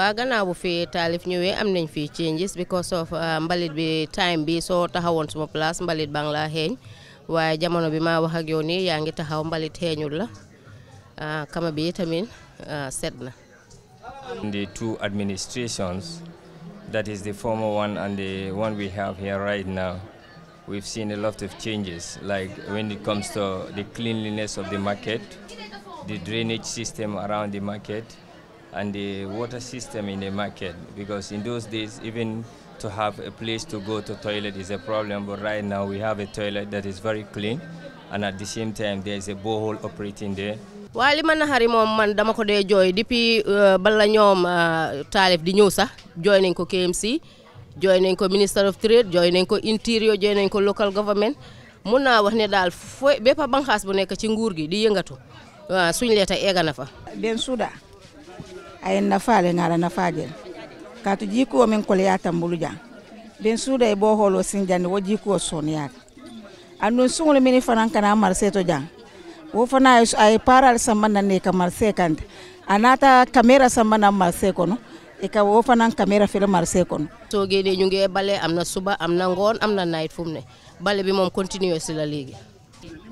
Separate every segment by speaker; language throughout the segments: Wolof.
Speaker 1: waa gannaaw bu fi taalif ñëwee am nañ fi changes because of mbalit bi time bi soo taxawoon suma place mbalit bang la xeeñ waaye jamono bi ma wax ak yow nii yaa ngi taxaw mbalit xeeñul la kama bi tamit set na.
Speaker 2: The two administrations, that is the former one and the one we have here right now, we've seen a lot of changes, like when it comes to the cleanliness of the market, the drainage system around the market, and the water system in the market. Because in those days, even to have a place to go to toilet is a problem, but right now we have a toilet that is very clean, and at the same time there is a borehole operating there.
Speaker 1: waaye li ma naxari moom man dama ko dee jooy depuis bala ñoom taalif di ñëw sax jooy nañ ko KMC jooy nañ ko Minister of Trade jooy nañ ko Interior jooy nañ ko local government mun naa wax ne daal fooy bépp banxaas bu nekk ci nguur gi di yëngatu suñ leeta eega na fa.
Speaker 3: Bensoda ay nafaale ngala nafaajel katu jiko men ko ya tambulu jang Bensoda e bo holo sinjande wo jiko soniya andon sungule mini fanan kana marseto jang wo fana ay paral samana ne kamar sekand anata camera samana marse kono e ka wo fana camera fil marse kono
Speaker 1: so gene ñu ngi bale amna suba amna ngoon amna night fumne bale bi mom continuous la legi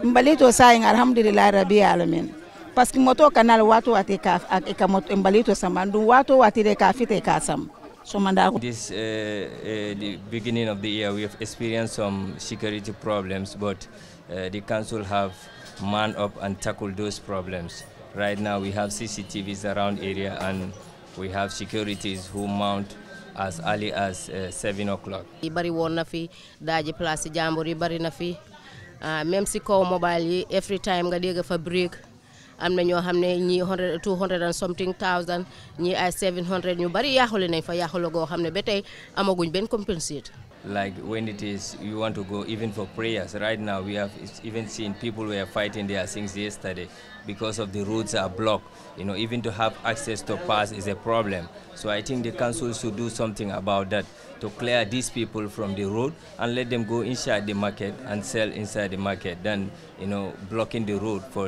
Speaker 3: mbalito say alhamdulillah rabbi alamin parce que moto canal wato ate ka ak ka moto mbalito samandu wato watire ka fite ka sam so manda
Speaker 2: This the beginning of the year we have experienced some security problems, but the council have man up and tackle those problems. Right now we have CCTVs around area and we have securities who mount as early as 7 o'clock.
Speaker 1: Bari won na fi daaji place jambour yi bari na fi même si ko mobile yi every time nga dégg fa break am na ñoo xam ne ñi 200 and something thousand ñi ay 700 ñu bari yaaxule nañ fa yaaxule goo xam ne ba tey amaguñ benn compensate.
Speaker 2: Like when it is you want to go even for prayers, right now we have even seen people were fighting there since yesterday because of the roads are blocked. You know, even to have access to pass is a problem. So I think the council should do something about that to clear these people from the road and let them go inside the market and sell inside the market than, you know, blocking the road for